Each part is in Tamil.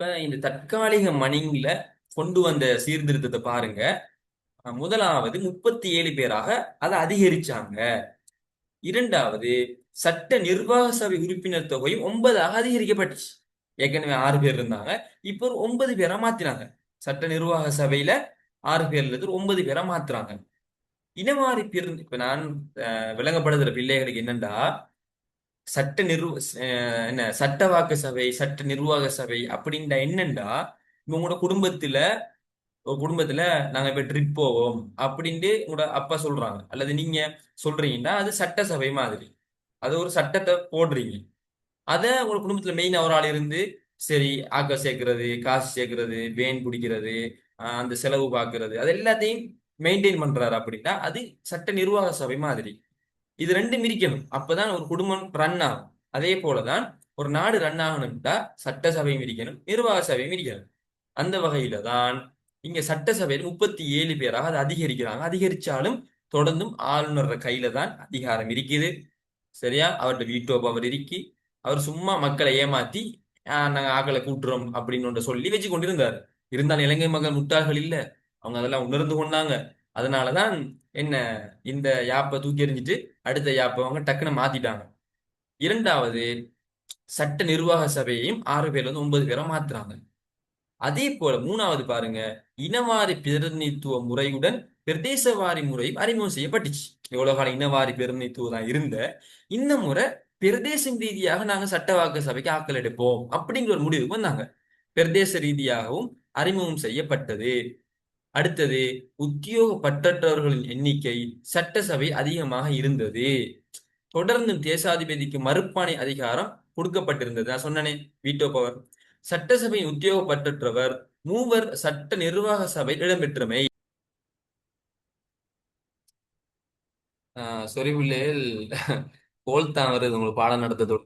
இப்ப இந்த தற்காலிக மணிங்கள கொண்டு வந்த சீர்திருத்தத்தை பாருங்க. முதலாவது 37 பேராக அதை அதிகரிச்சாங்க. இரண்டாவது, சட்ட நிர்வாக சபை உறுப்பினர் தொகையும் 9ஆக அதிகரிக்கப்பட்டுச்சு. ஏற்கனவே 6 பேர் இருந்தாங்க. இப்போ ஒரு 9 பேரா மாத்தினாங்க. சட்ட நிர்வாக சபையில 6 பேர்ல இருந்து 9 பேரா மாத்துறாங்க. இனவாரி பிரிந்து இப்ப நான் விளங்கப்படுத்துற பிள்ளைகளுக்கு என்னண்டா, சட்ட நிர்வ என்ன சட்ட வாக்கு சபை, சட்ட நிர்வாக சபை அப்படின்ற என்னண்டா, உங்களோட குடும்பத்துல நாங்க இப்ப ட்ரிப் போவோம் அப்படின்ட்டு உங்களோட அப்பா சொல்றாங்க, அல்லது நீங்க சொல்றீங்கன்னா அது சட்டசபை மாதிரி. அது ஒரு சட்டத்தை போடுறீங்க. அத உங்க குடும்பத்துல மெயின் ஒரு ஆள் இருந்து, சரி, ஆக்கள் சேர்க்கிறது, காசு சேர்க்கிறது, வேன் பிடிக்கிறது, அந்த செலவு பார்க்கிறது, அது எல்லாத்தையும் மெயின்டைன் பண்றாரு அப்படின்னா அது சட்ட நிர்வாக சபை மாதிரி. இது ரெண்டும் இருக்கணும், அப்பதான் ஒரு குடும்பம் ரன் ஆகும். அதே போலதான் ஒரு நாடு ரன் ஆகணும்னா சட்டசபையும் இருக்கணும், நிர்வாக சபையும் இருக்கணும். அந்த வகையில தான் இங்க சட்டசபையில் 37 பேராக அதை அதிகரிக்கிறாங்க. அதிகரிச்சாலும் தொடர்ந்தும் ஆளுநர் கையில தான் அதிகாரம் இருக்குது. சரியா? அவர்கிட்ட வீட்டோ பவர் இருக்கி, அவர் சும்மா மக்களை ஏமாத்தி நாங்க ஆக்களை கூட்டுறோம் அப்படின்னு ஒன்று சொல்லி வச்சு கொண்டிருந்தார். இருந்தாலும் இலங்கை மக்கள் முட்டாள்கள் இல்ல, அவங்க அதெல்லாம் உணர்ந்து கொண்டாங்க. அதனாலதான் என்ன, இந்த யாப்பை தூக்கி எறிஞ்சிட்டு அடுத்த யாப்பை அவங்க டக்குன்னு மாத்திட்டாங்க. இரண்டாவது, சட்ட நிர்வாக சபையையும் 6 பேர்ல இருந்து 9 பேரா மாத்துறாங்க. அதே போல மூணாவது பாருங்க, இனவாரி பிரதிநிதித்துவ முறையுடன் பிரதேசவாரி முறையும் அறிமுகம் செய்யப்பட்டுச்சு. எவ்வளவு காலம் இனவாரி பிரதிநிதித்துவம் தான் இருந்த, இந்த முறை பிரதேசம் ரீதியாக நாங்க சட்டவாக்க சபைக்கு ஆக்கள் எடுப்போம் அப்படிங்கிற ஒரு முடிவுக்கு வந்தாங்க. பிரதேச ரீதியாகவும் அறிமுகம் செய்யப்பட்டது. அடுத்தது, உத்தியோகப்பற்றவர்களின் எண்ணிக்கை சட்டசபை அதிகமாக இருந்தது. தொடர்ந்து தேசாதிபதிக்கு மறுப்பாணை அதிகாரம் கொடுக்கப்பட்டிருந்தது. நான் சொன்னனே, வீட்டோ பவர். சட்டசபையின் உத்தியோகப்பற்றவர் மூவர் சட்ட நிர்வாக சபை இடம்பெற்றமை. சொரி பிள்ளைகள், கோல் தான் வருது உங்களுக்கு பாடம் நடத்ததோடு.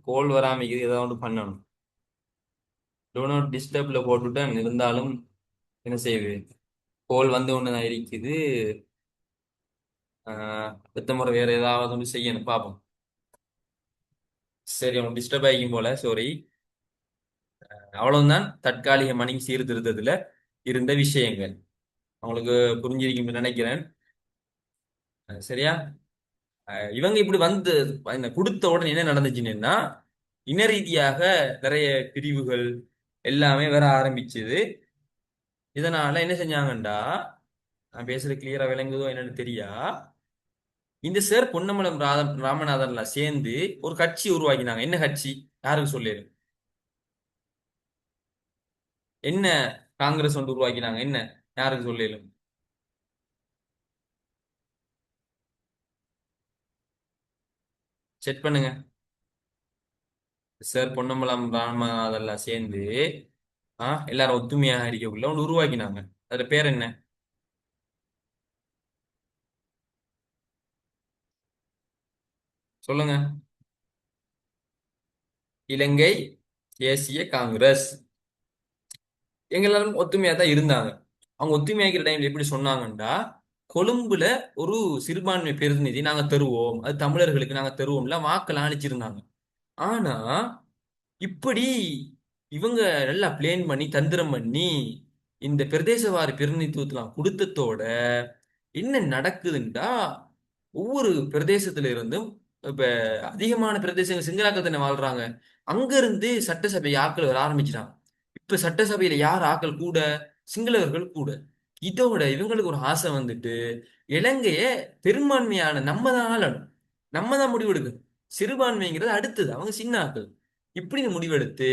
கோல் வராமைக்கு ஏதாவது ஒன்று பண்ணணும். டோ நாட் டிஸ்டர்ப்ல போட்டுட்டேன், இருந்தாலும் என்ன செய்யுது, கோல் வந்து ஒன்று தான் இருக்குது. அடுத்த முறை வேற ஏதாவது ஒன்று செய்யணும், பார்ப்போம். சரி, அவன் டிஸ்டர்ப் ஆகிக்கும் போல, சாரி. அவ்வளவுதான் தற்காலிக மணி சீர்திருத்தத்துல இருந்த விஷயங்கள். அவங்களுக்கு புரிஞ்சிருக்கும் நினைக்கிறேன். சரியா? இவங்க இப்படி வந்து இந்த கொடுத்த உடனே என்ன நடந்துச்சுன்னா, இன ரீதியாக நிறைய பிரிவுகள் எல்லாமே வர ஆரம்பிச்சது. இதனால என்ன செஞ்சாங்கண்டா, நான் பேசுறது கிளியரா விளங்குதோ என்னன்னு தெரியா, இந்த சார் பொன்னமலம் ராமநாதன்லாம் சேர்ந்து ஒரு கட்சி உருவாக்கினாங்க. என்ன கட்சி? யாருக்கு சொல்லு. என்ன காங்கிரஸ் ஒன்று உருவாக்கினாங்க, என்ன? யாருக்கு சொல்லலும்? செக் பண்ணுங்க. சார் பொன்னம்பலம் ராமநாதன்லாம் சேர்ந்து எல்லாரும் ஒத்துமையாக இருக்கக்குள்ள ஒன்று உருவாக்கினாங்க. அதுல பேர் என்ன? சொல்லுங்க. இலங்கை தேசிய காங்கிரஸ். எங்க எல்லாரும் ஒத்துமையா தான் இருந்தாங்க. அவங்க ஒத்துமையாக்கிற டைம்ல எப்படி சொன்னாங்கண்டா, கொழும்புல ஒரு சிறுபான்மை பிரதிநிதி நாங்க தருவோம், அது தமிழர்களுக்கு நாங்க தருவோம்ல வாக்கெல்லாம் அளிச்சிருந்தாங்க. ஆனா இப்படி இவங்க நல்லா பிளேன் பண்ணி தந்திரம் பண்ணி இந்த பிரதேசவாரி பிரதிநிதித்துவத்தெல்லாம் கொடுத்ததோட என்ன நடக்குதுண்டா, ஒவ்வொரு பிரதேசத்துல இருந்தும் இப்ப அதிகமான பிரதேசங்கள் சிங்களாக்கள் தானே வாழ்றாங்க, அங்க இருந்து சட்டசபை ஆட்கள் வர ஆரம்பிச்சிட்டாங்க. இப்ப சட்டசபையில யார் ஆட்கள் கூட? சிங்களவர்கள் கூட. இதோட இவங்களுக்கு ஒரு ஆசை வந்துட்டு, இலங்கைய பெரும்பான்மையான நம்ம தான் ஆளணும், நம்ம தான் முடிவெடுக்கணும், சிறுபான்மைங்கிறது அடுத்தது, அவங்க சின்ன ஆட்கள், இப்படின்னு முடிவெடுத்து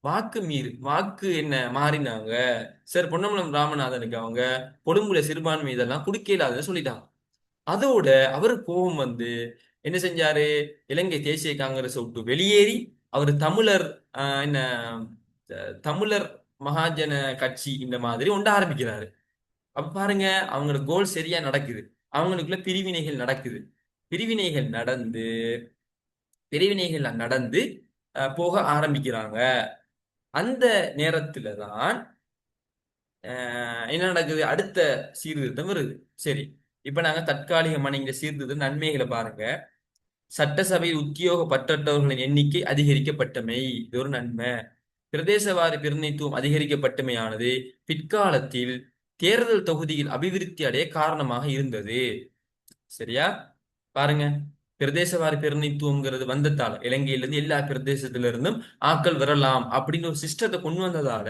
வாக்கு என்ன மாறினாங்க. சார் பொன்னமலம் ராமநாதனுக்கு அவங்க கொழும்புல சிறுபான்மை இதெல்லாம் குடுக்கலாதுன்னு சொல்லிட்டாங்க. அதோட அவர் கோபம் வந்து என்ன செஞ்சாரு, இலங்கை தேசிய காங்கிரஸ் விட்டு வெளியேறி அவர் தமிழர் என்ன தமிழர் மகாஜன கட்சி இந்த மாதிரி ஒன்று ஆரம்பிக்கிறாரு. அப்ப பாருங்க, அவங்களோட கோல் சரியா நடக்குது. அவங்களுக்குள்ள பிரிவினைகள் நடக்குது. பிரிவினைகள் நடந்து பிரிவினைகள் நடந்து போக ஆரம்பிக்கிறாங்க. அந்த நேரத்துல தான் என்ன நடக்குது, அடுத்த சீர்திருத்தம் வருது. சரி, இப்ப நாங்க தற்காலிக மணிங்கிற சீர்திருத்த நன்மைகளை பாருங்க. சட்டசபையில் உத்தியோகப்பற்றவர்களின் எண்ணிக்கை அதிகரிக்கப்பட்டமை இது ஒரு நன்மை. பிரதேசவாரி பிரதிநிதித்துவம் அதிகரிக்கப்பட்டமையானது பிற்காலத்தில் தேர்தல் தொகுதியில் அபிவிருத்தி அடைய காரணமாக இருந்தது. சரியா? பாருங்க, பிரதேசவாரி பிரதிநிதித்துவம்ங்கிறது வந்ததால இலங்கையில இருந்து எல்லா பிரதேசத்துல இருந்தும் ஆட்கள் வரலாம் அப்படின்னு ஒரு சிஸ்டத்தை கொண்டு வந்ததால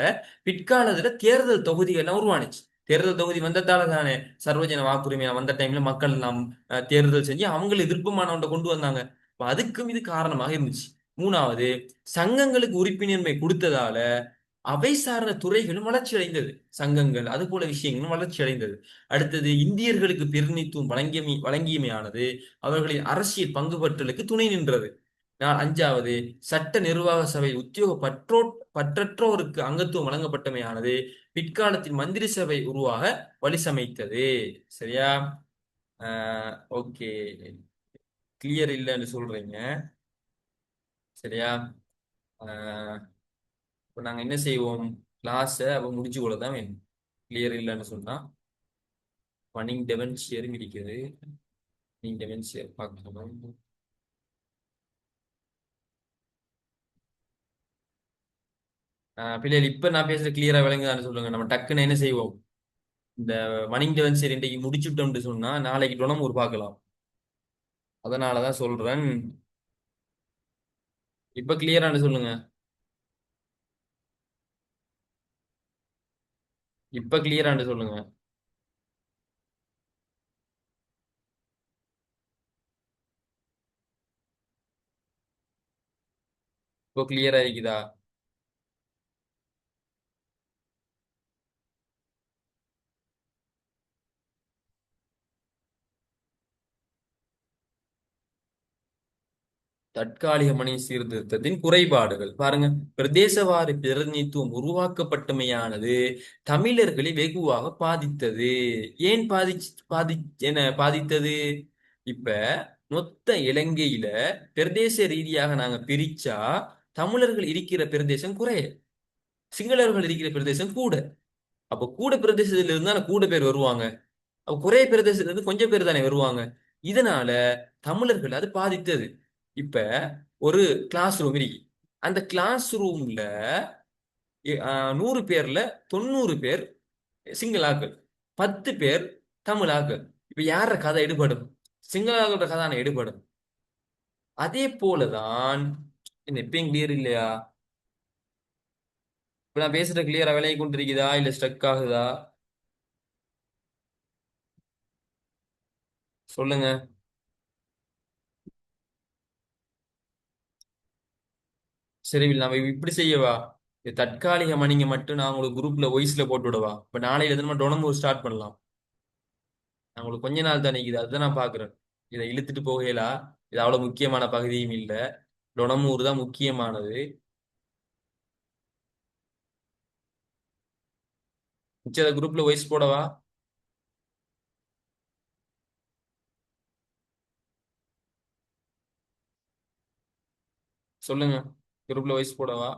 பிற்காலத்துல தேர்தல் தொகுதிகள் எல்லாம் உருவானுச்சு. தேர்தல் தொகுதி வந்ததால தானே சர்வஜன வாக்குரிமை வந்த டைம்ல மக்கள் எல்லாம் தேர்தல் செஞ்சு அவங்களை விருப்பமானவன்ட கொண்டு வந்தாங்க. அப்ப அதுக்கும் இது காரணமாக இருந்துச்சு. மூணாவது, சங்கங்களுக்கு உறுப்பினர்மை கொடுத்ததால அவை சார்ந்த துறைகளும் வளர்ச்சி அடைந்தது. சங்கங்கள் அது போல விஷயங்களும் வளர்ச்சி அடைந்தது. அடுத்தது, இந்தியர்களுக்கு பிரதிநிதித்துவம் வழங்கியமையானது அவர்களின் அரசியல் பங்குபற்றலுக்கு துணை நின்றது. அஞ்சாவது, சட்ட நிர்வாக சபை உத்தியோக பற்றற்றோருக்கு அங்கத்துவம் வழங்கப்பட்டமையானது பிற்காலத்தில் மந்திரி சபை உருவாக வழி சமைத்தது. சரியா? ஓகே. கிளியர் இல்லைன்னு சொல்றீங்க. சரியா? ஆஹ் இப்போ நாங்க என்ன செய்வோம்? கிளாஸை அவ முடிச்சு கொள்ள தான் வேணும். கிளியர் இல்லைன்னு சொன்னா பனிங் டெவன்ஷியரும் இருக்குது. நீங்க டெவன்ஷியர் பார்க்கணும். பிள்ளைகள் இப்ப நான் பேசுற கிளியரா விளங்குதான்னு சொல்லுங்க. நம்ம டக்குன்னு என்ன செய்வோம்? இந்த மணிங் டெவன்ஷியர் இன்றைக்கு முடிச்சுட்டோம்னு சொன்னா நாளைக்கு டொனமூர் பார்க்கலாம். அதனாலதான் சொல்றேன். இப்ப கிளியரானு சொல்லுங்க. இப்ப கிளியரானு சொல்லுங்க. இப்போ கிளியரா இருக்குதா? தற்காலிக மணி சீர்திருத்தத்தின் குறைபாடுகள் பாருங்க. பிரதேசவாரி பிரதிநிதித்துவம் உருவாக்கப்பட்டமையானது தமிழர்களை வெகுவாக பாதித்தது. ஏன் பாதி என பாதித்தது? இப்ப மொத்த இலங்கையில பிரதேச ரீதியாக நாங்க பிரிச்சா தமிழர்கள் இருக்கிற பிரதேசம் குறைய, சிங்களவர்கள் இருக்கிற பிரதேசம் கூட. அப்ப கூட பிரதேசத்துல இருந்தா கூட பேர் வருவாங்க. அப்ப குறைய பிரதேசத்துல இருந்து கொஞ்சம் பேர் தானே வருவாங்க. இதனால தமிழர்கள் அது பாதித்தது. இப்ப ஒரு கிளாஸ் ரூம் இருக்கு. அந்த கிளாஸ் ரூம்ல 100 பேர்ல 90 பேர் சிங்களாக்கள், 10 பேர் தமிழாக்கள். இப்ப யார கதை எடுபடும்? சிங்களாக்களோட கதை தானே எடுபடும். அதே போலதான். என்ன இப்பயும் கிளியர் இல்லையா? இப்ப நான் பேசுற கிளியரா விளங்கி கொண்டிருக்குதா இல்ல ஸ்ட்ரக் ஆகுதா? சொல்லுங்க. சரி, நம்ம இப்படி செய்யவா? இது தற்காலிக மணிங்க மட்டும் நான் உங்களுக்கு குரூப்ல வாய்ஸ்ல போட்டு விடவா? இப்ப நாளையில இருந்து நம்ம டொனமூர் ஸ்டார்ட் பண்ணலாம். நான் உங்களுக்கு கொஞ்ச நாள் தானே இது, அதுதான் நான் பாக்குறேன். இதை இழுத்துட்டு போகலா. இது அவ்வளவு முக்கியமான பகுதியும் இல்ல. டொனமூர் தான் முக்கியமானது. மிச்சத குரூப்ல வாய்ஸ் போடவா? சொல்லுங்க. குரூப்ல வாய்ஸ் போடவா?